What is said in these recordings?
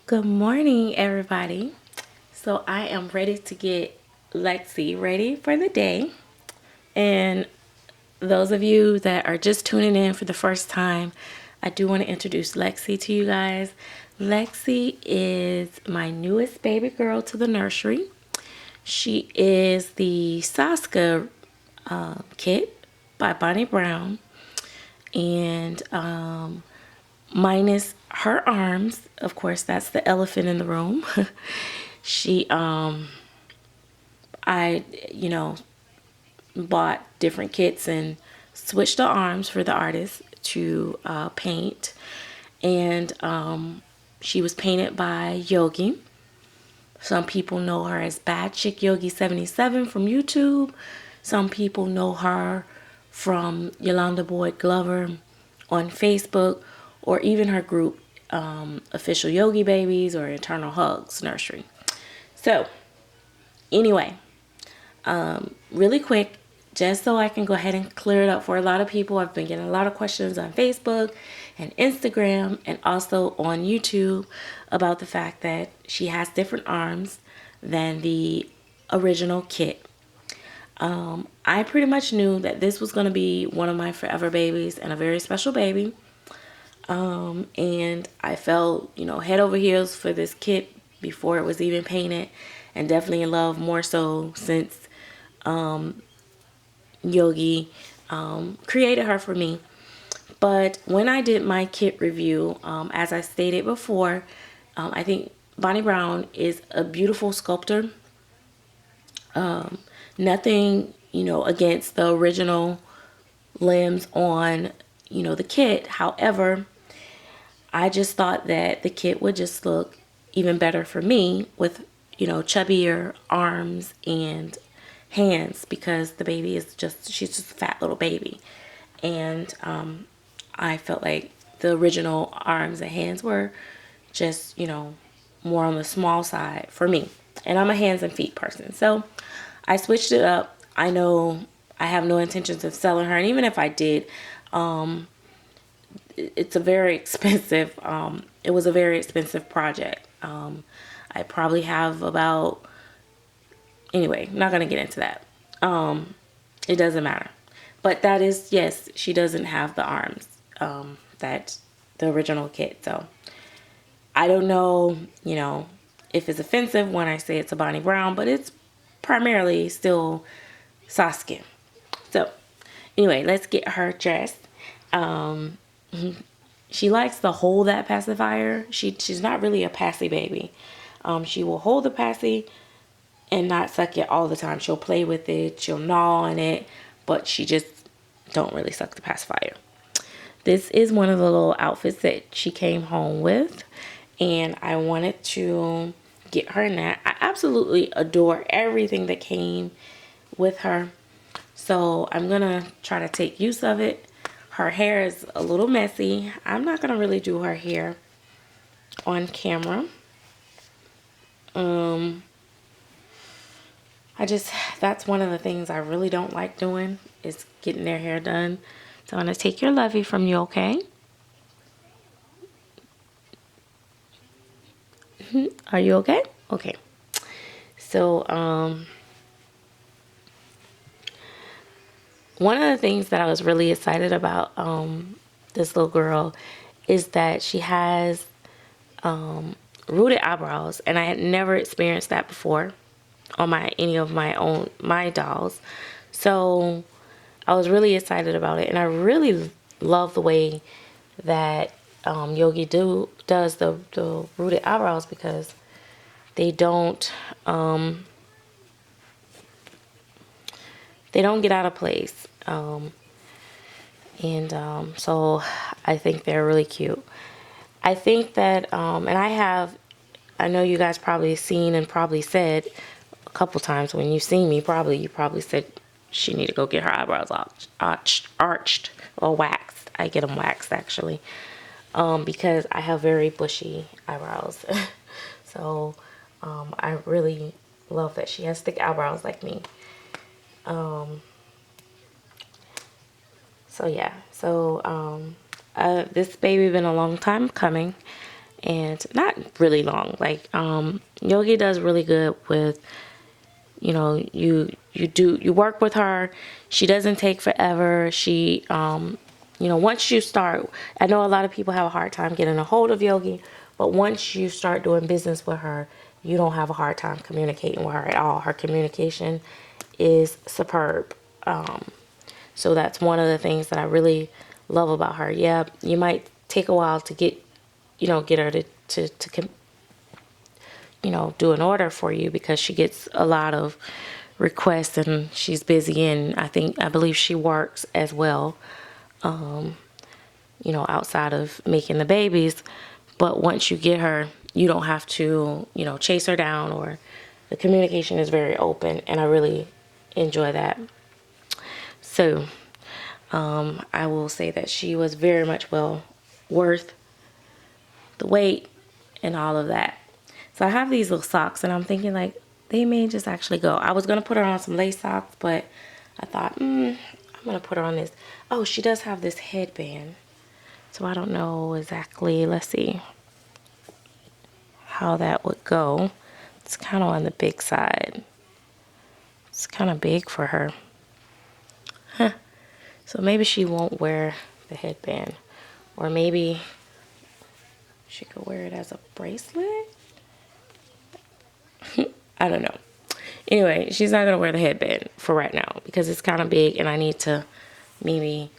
Good morning, everybody. So I am ready to get Lexi ready for the day. And those of you that are just tuning in for the first time, I do want to introduce Lexi to you guys. Lexi is my newest baby girl to the nursery. She is the Saska kit by Bonnie Brown. And minus her arms, of course, that's the elephant in the room. she I bought different kits and switched the arms for the artist to paint. And she was painted by Yogi. Some people know her as Bad Chick Yogi 77 from YouTube. Some people know her from Yolanda Boyd Glover on Facebook, or even her group, Official Yogi Babies or Eternal Hugs Nursery. So, anyway, really quick, just so I can go ahead and clear it up for a lot of people. I've been getting a lot of questions on Facebook and Instagram and also on YouTube about the fact that she has different arms than the original kit. I pretty much knew that this was going to be one of my forever babies and a very special baby. And I fell, head over heels for this kit before it was even painted, and definitely in love more so since Yogi created her for me. But when I did my kit review, as I stated before, I think Bonnie Brown is a beautiful sculptor. Nothing, against the original limbs on, the kit. However, I just thought that the kit would just look even better for me with, chubbier arms and hands, because the baby is she's just a fat little baby. And I felt like the original arms and hands were just, more on the small side for me. And I'm a hands and feet person. So I switched it up. I know I have no intentions of selling her. And even if I did, it's a very expensive, it was a very expensive project. I probably have about, anyway, not going to get into that. It doesn't matter. But that is, yes, she doesn't have the arms that the original kit. So I don't know, if it's offensive when I say it's a Bonnie Brown, but it's primarily still Saskia. So anyway, let's get her dressed. Um, she likes to hold that pacifier. She's not really a passy baby. She will hold the passy and not suck it all the time. She'll play with it. She'll gnaw on it, but she just don't really suck the pacifier. This is one of the little outfits that she came home with, and I wanted to get her in that. I absolutely adore everything that came with her, so I'm gonna try to take use of it. Her hair is a little messy. I'm not gonna really do her hair on camera. That's one of the things I really don't like doing, is getting their hair done. So I'm gonna take your lovey from you, okay? Are you okay? Okay. So, one of the things that I was really excited about this little girl is that she has rooted eyebrows, and I had never experienced that before on any of my dolls. So I was really excited about it, and I really love the way that Yogi does the rooted eyebrows, because they don't get out of place. So I think they're really cute. I think that, I know you guys probably seen and probably said a couple times when you seen me, you probably said she need to go get her eyebrows arched or waxed. I get them waxed, actually, because I have very bushy eyebrows. So I really love that she has thick eyebrows like me. So yeah, this baby been a long time coming, and not really long. Like Yogi does really good with, you know, you work with her. She doesn't take forever. She you know, once you start, I know a lot of people have a hard time getting a hold of Yogi, but once you start doing business with her, you don't have a hard time communicating with her at all. Her communication is superb. So that's one of the things that I really love about her. Yeah, you might take a while to get, you know, get her to you know, do an order for you, because she gets a lot of requests and she's busy, and I believe she works as well, you know, outside of making the babies. But once you get her, you don't have to, you know, chase her down, or the communication is very open, and I really enjoy that. So I will say that she was very much well worth the wait and all of that. So I have these little socks, and I'm thinking like they may just actually go. I was gonna put her on some lace socks, but I thought, I'm gonna put her on this. Oh, she does have this headband, so I don't know exactly. Let's see how that would go. It's kind of on the big side. It's kind of big for her. Huh. So maybe she won't wear the headband, or maybe she could wear it as a bracelet. I don't know. Anyway, she's not gonna wear the headband for right now because it's kind of big, and I need to maybe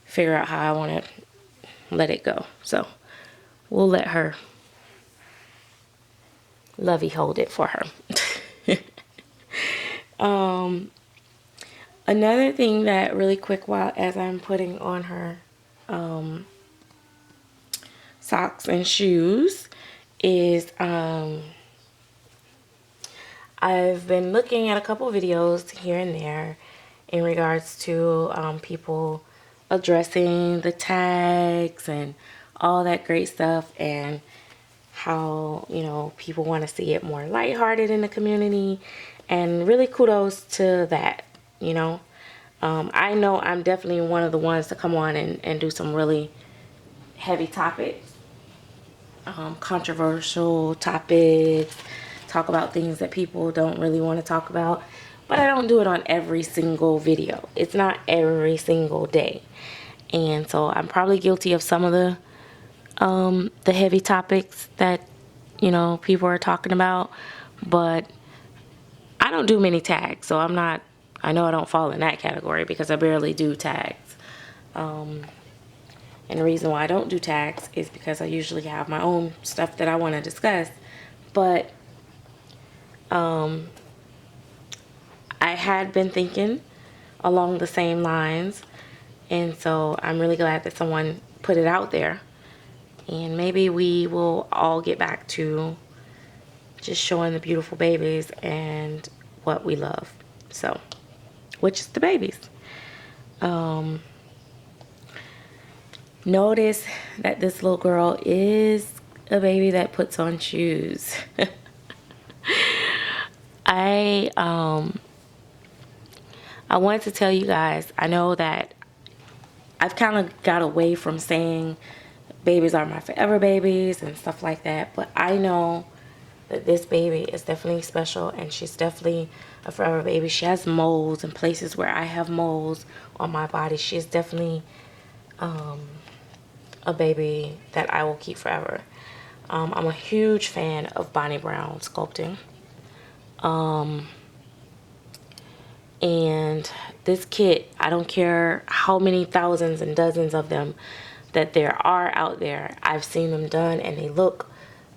figure out how I want to let it go. So we'll let her Lovey hold it for her. Another thing that really quick, while as I'm putting on her socks and shoes, is I've been looking at a couple videos here and there in regards to people addressing the tags and all that great stuff, and how, you know, people want to see it more lighthearted in the community, and really kudos to that, you know. I know I'm definitely one of the ones to come on and do some really heavy topics, controversial topics, talk about things that people don't really want to talk about, but I don't do it on every single video. It's not every single day. And so I'm probably guilty of some of the heavy topics that, you know, people are talking about, but I don't do many tags, so I know I don't fall in that category because I barely do tags. And the reason why I don't do tags is because I usually have my own stuff that I want to discuss. But I had been thinking along the same lines, and so I'm really glad that someone put it out there. And maybe we will all get back to just showing the beautiful babies and what we love. So, which is the babies. Notice that this little girl is a baby that puts on shoes. I wanted to tell you guys, I know that I've kind of got away from saying babies are my forever babies and stuff like that, but I know that this baby is definitely special, and she's definitely a forever baby. She has moles in places where I have moles on my body. She is definitely a baby that I will keep forever. I'm a huge fan of Bonnie Brown sculpting. And this kit, I don't care how many thousands and dozens of them that there are out there, I've seen them done, and they look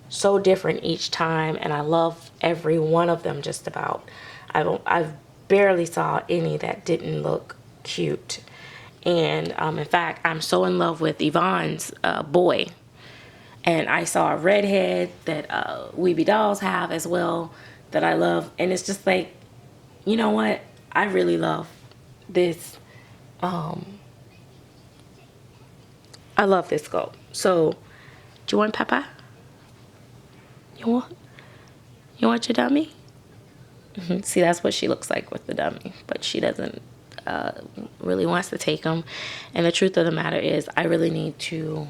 so different each time, and I love every one of them just about. I've barely saw any that didn't look cute. And in fact, I'm so in love with Yvonne's boy. And I saw a redhead that Weeby Dolls have as well that I love. And it's just like, you know what? I really love this. I love this sculpt. So, do you want Papa? You want your dummy? See, that's what she looks like with the dummy. But she doesn't really wants to take him. And the truth of the matter is, I really need to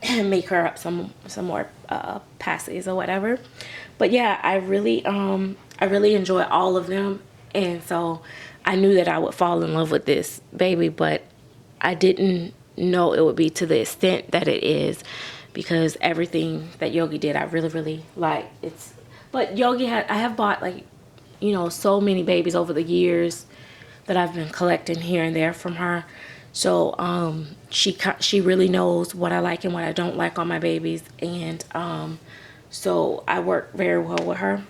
make her up some more passes or whatever. But yeah, I really enjoy all of them, and so I knew that I would fall in love with this baby, but I didn't know it would be to the extent that it is, because everything that Yogi did I really like. But Yogi I have bought, like, you know, so many babies over the years that I've been collecting here and there from her. So she really knows what I like and what I don't like on my babies, and so I work very well with her.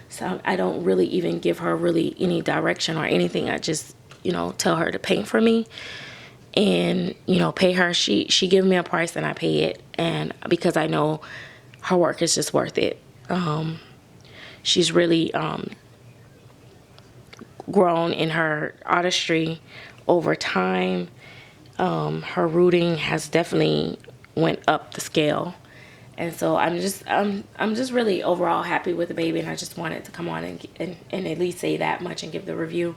So I don't really even give her really any direction or anything. I just, you know, tell her to paint for me, and, you know, pay her. She gives me a price and I pay it, and because I know her work is just worth it. She's really grown in her artistry over time. Her rooting has definitely went up the scale, and so I'm just really overall happy with the baby, and I just wanted to come on and at least say that much and give the review.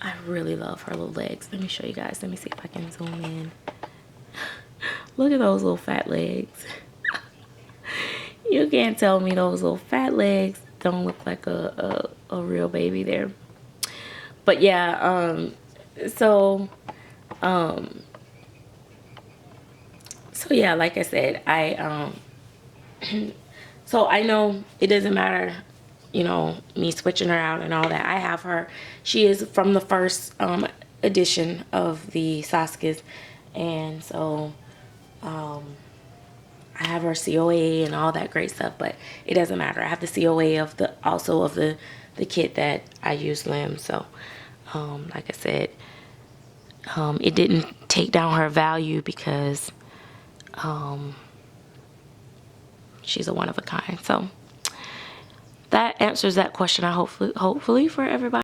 I really love her little legs. Let me show you guys. Let me see if I can zoom in. Look at those little fat legs. You can't tell me those little fat legs don't look like a real baby there. But yeah, so yeah, like I said, so I know it doesn't matter, you know, me switching her out and all that. I have her. She is from the first edition of the Saskias, and so I have her COA and all that great stuff, but it doesn't matter. I have the COA of the kit that I use Lim. So like I said, it didn't take down her value, because she's a one of a kind. So that answers that question. I hopefully for everybody.